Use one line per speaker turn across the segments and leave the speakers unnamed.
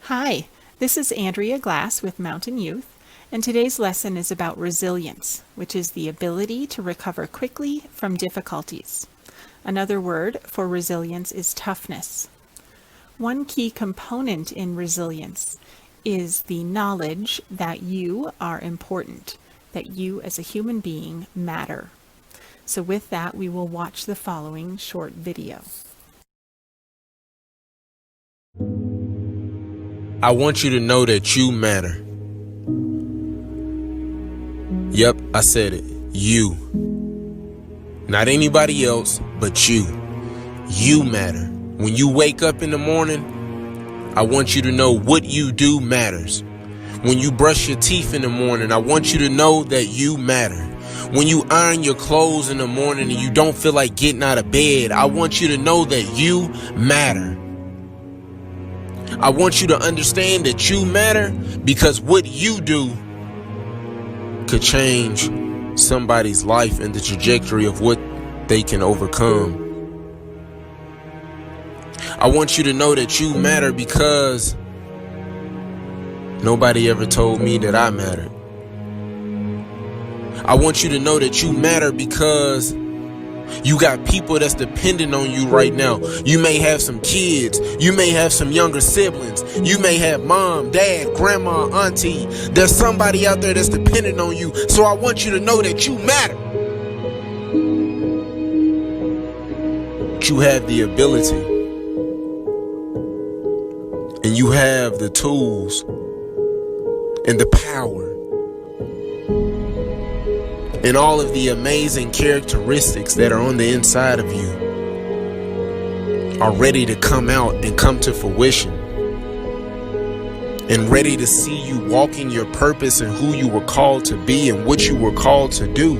Hi, this is Andrea Glass with Mountain Youth, and today's lesson is about resilience, which is the ability to recover quickly from difficulties. Another word for resilience is toughness. One key component in resilience is the knowledge that you are important, that you as a human being matter. So with that, we will watch the following short video.
I want you to know that you matter. Yep, I said it. You. Not anybody else, but you. You matter. When you wake up in the morning, I want you to know what you do matters. When you brush your teeth in the morning, I want you to know that you matter. When you iron your clothes in the morning and you don't feel like getting out of bed, I want you to know that you matter. I want you to understand that you matter because what you do could change somebody's life and the trajectory of what they can overcome. I want you to know that you matter because nobody ever told me that I mattered. I want you to know that you matter because you got people that's dependent on you right now. You may have some kids. You may have some younger siblings. You may have mom, dad, grandma, auntie. There's somebody out there that's dependent on you. So I want you to know that you matter. You have the ability. And you have the tools and the power and all of the amazing characteristics that are on the inside of you are ready to come out and come to fruition and ready to see you walking your purpose and who you were called to be and what you were called to do.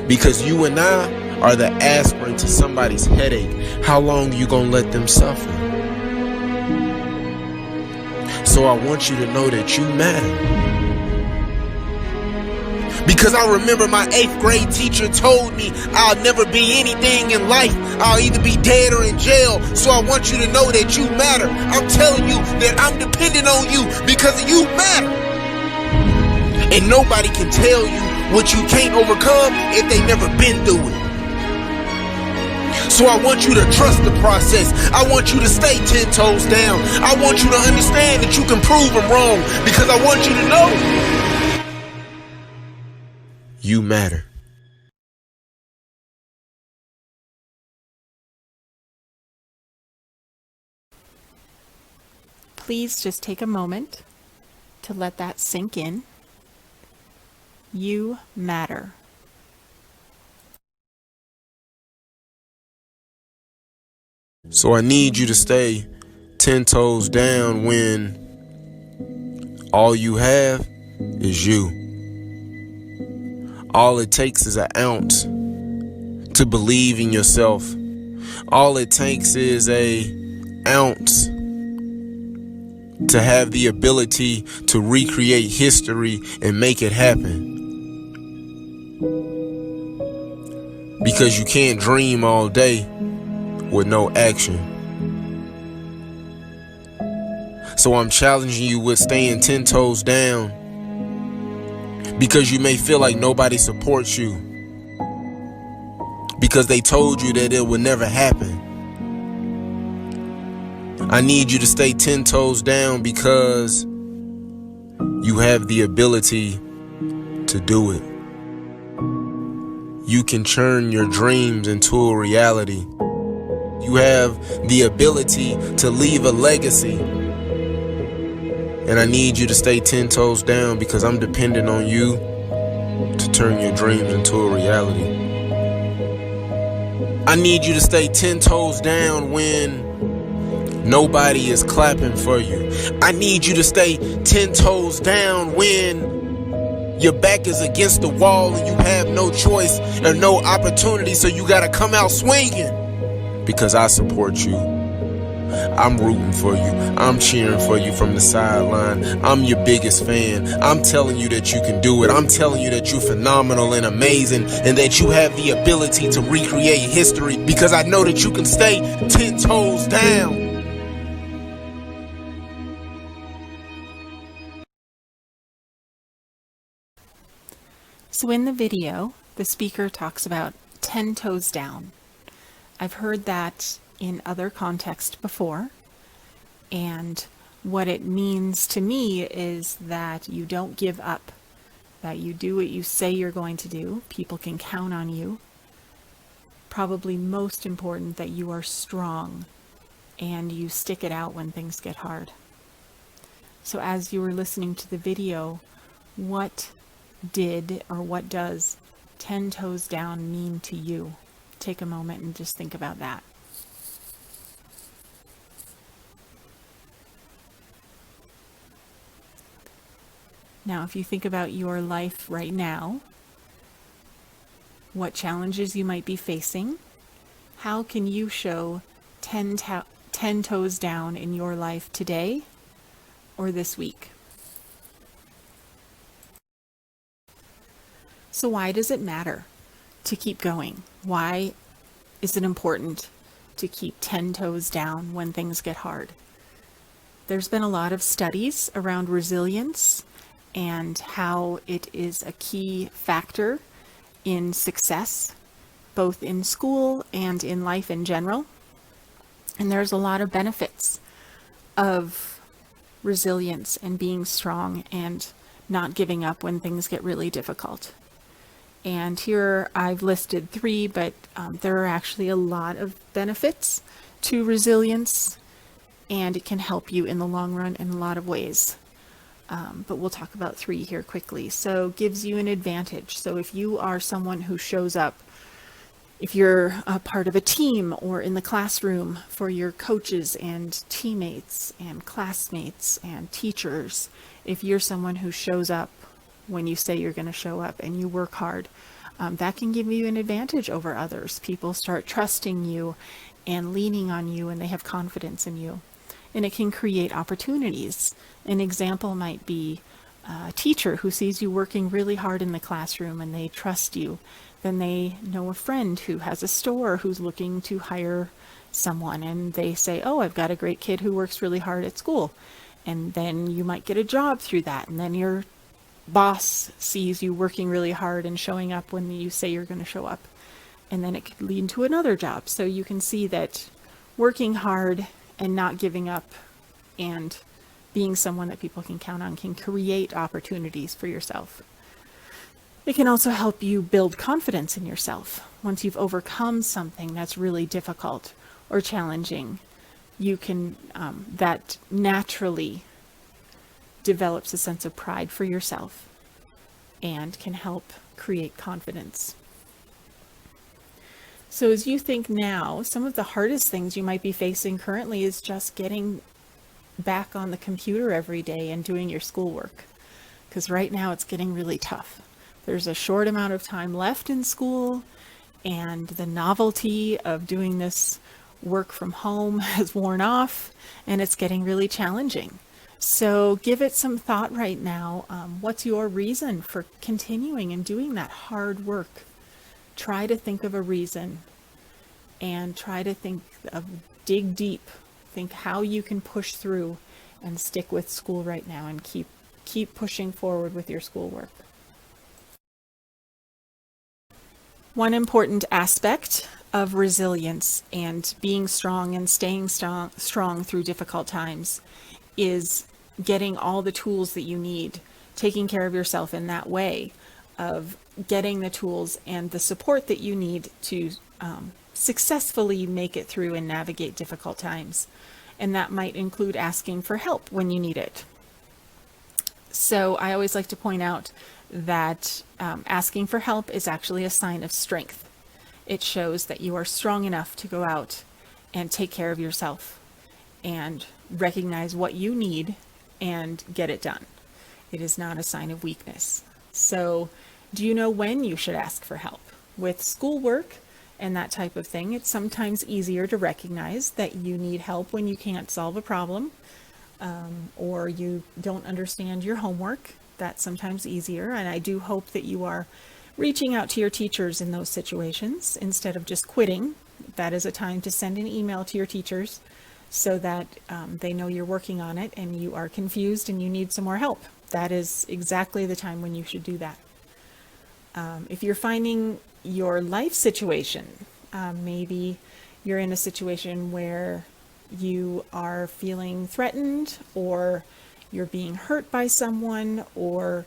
Because you and I are the aspirin to somebody's headache. How long are you gonna let them suffer? So I want you to know that you matter. Because I remember my 8th grade teacher told me I'll never be anything in life. I'll either be dead or in jail. So I want you to know that you matter. I'm telling you that I'm dependent on you because you matter. And nobody can tell you what you can't overcome if they never been through it. So I want you to trust the process. I want you to stay 10 toes down. I want you to understand that you can prove them wrong because I want you to know you matter.
Please just take a moment to let that sink in. You matter.
So I need you to stay 10 toes down when all you have is you. All it takes is an ounce to believe in yourself. All it takes is an ounce to have the ability to recreate history and make it happen. Because you can't dream all day with no action. So I'm challenging you with staying 10 toes down because you may feel like nobody supports you because they told you that it would never happen. I need you to stay 10 toes down because you have the ability to do it. You can turn your dreams into a reality. You have the ability to leave a legacy. And I need you to stay 10 toes down because I'm dependent on you to turn your dreams into a reality. I need you to stay 10 toes down when nobody is clapping for you. I need you to stay 10 toes down when your back is against the wall and you have no choice or no opportunity, so you gotta come out swinging because I support you. I'm rooting for you. I'm cheering for you from the sideline. I'm your biggest fan. I'm telling you that you can do it. I'm telling you that you're phenomenal and amazing, and that you have the ability to recreate history, because I know that you can stay 10 toes down.
So in the video, the speaker talks about 10 toes down. I've heard that in other contexts before, and what it means to me is that you don't give up, that you do what you say you're going to do. People can count on you. Probably most important, that you are strong and you stick it out when things get hard. So as you were listening to the video, what does 10 toes down mean to you? Take a moment and just think about that. Now, if you think about your life right now, what challenges you might be facing, how can you show 10 toes down in your life today or this week? So why does it matter to keep going? Why is it important to keep 10 toes down when things get hard? There's been a lot of studies around resilience and how it is a key factor in success, both in school and in life in general. And there's a lot of benefits of resilience and being strong and not giving up when things get really difficult. And here I've listed 3, but there are actually a lot of benefits to resilience, and it can help you in the long run in a lot of ways. But we'll talk about 3 here quickly. So gives you an advantage. So if you are someone who shows up, if you're a part of a team or in the classroom for your coaches and teammates and classmates and teachers, if you're someone who shows up when you say you're going to show up and you work hard, that can give you an advantage over others. People start trusting you and leaning on you, and they have confidence in you. And it can create opportunities. An example might be a teacher who sees you working really hard in the classroom and they trust you. Then they know a friend who has a store who's looking to hire someone, and they say, oh, I've got a great kid who works really hard at school. And then you might get a job through that, and then your boss sees you working really hard and showing up when you say you're going to show up, and then it could lead to another job. So you can see that working hard and not giving up and being someone that people can count on can create opportunities for yourself. It can also help you build confidence in yourself. Once you've overcome something that's really difficult or challenging, you can that naturally develops a sense of pride for yourself and can help create confidence. So as you think now, some of the hardest things you might be facing currently is just getting back on the computer every day and doing your schoolwork. Because right now it's getting really tough. There's a short amount of time left in school, and the novelty of doing this work from home has worn off, and it's getting really challenging. So give it some thought right now. What's your reason for continuing and doing that hard work? Try to think of a reason, and try to dig deep. Think how you can push through and stick with school right now and keep pushing forward with your schoolwork. One important aspect of resilience and being strong and staying strong through difficult times is getting all the tools that you need, taking care of yourself in that way of getting the tools and the support that you need to successfully make it through and navigate difficult times. And that might include asking for help when you need it. So I always like to point out that asking for help is actually a sign of strength. It shows that you are strong enough to go out and take care of yourself and recognize what you need and get it done. It is not a sign of weakness. So do you know when you should ask for help? With schoolwork and that type of thing. It's sometimes easier to recognize that you need help when you can't solve a problem, or you don't understand your homework. That's sometimes easier, and I do hope that you are reaching out to your teachers in those situations instead of just quitting. That is a time to send an email to your teachers so that they know you're working on it and you are confused and you need some more help. That is exactly the time when you should do that. If you're finding your life situation, maybe you're in a situation where you are feeling threatened, or you're being hurt by someone, or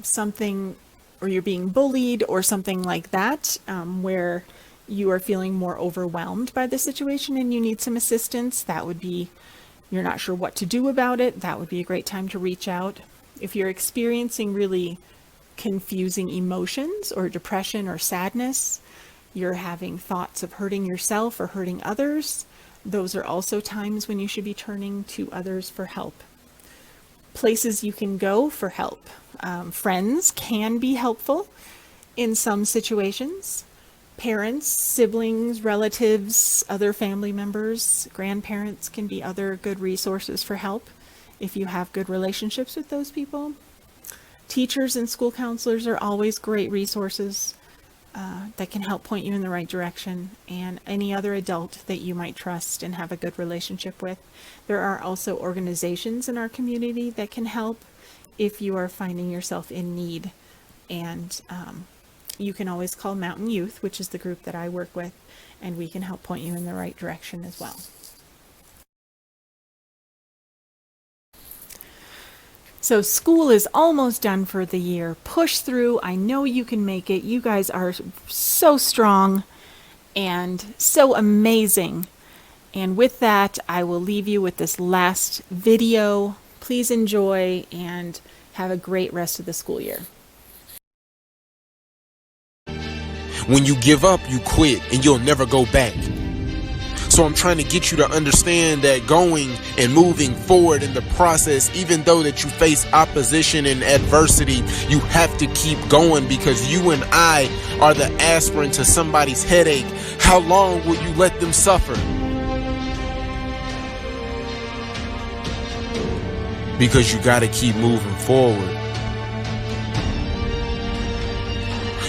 something, or you're being bullied or something like that, where you are feeling more overwhelmed by the situation and you need some assistance. That would be, you're not sure what to do about it, that would be a great time to reach out. If you're experiencing really confusing emotions or depression or sadness, you're having thoughts of hurting yourself or hurting others, those are also times when you should be turning to others for help. Places you can go for help. Friends can be helpful in some situations. Parents, siblings, relatives, other family members, grandparents can be other good resources for help if you have good relationships with those people. Teachers and school counselors are always great resources that can help point you in the right direction, and any other adult that you might trust and have a good relationship with. There are also organizations in our community that can help if you are finding yourself in need, and you can always call Mountain Youth, which is the group that I work with, and we can help point you in the right direction as well. So school is almost done for the year. Push through. I know you can make it. You guys are so strong and so amazing. And with that, I will leave you with this last video. Please enjoy and have a great rest of the school year.
When you give up, you quit and you'll never go back. So I'm trying to get you to understand that going and moving forward in the process, even though that you face opposition and adversity, you have to keep going, because you and I are the aspirin to somebody's headache. How long will you let them suffer? Because you got to keep moving forward.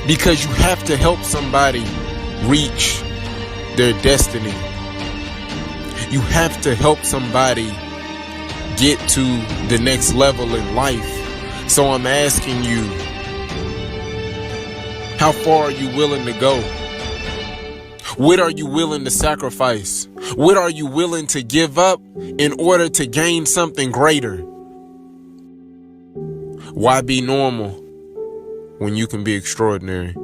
Because you have to help somebody reach their destiny. You have to help somebody get to the next level in life. So I'm asking you, how far are you willing to go? What are you willing to sacrifice? What are you willing to give up in order to gain something greater? Why be normal when you can be extraordinary?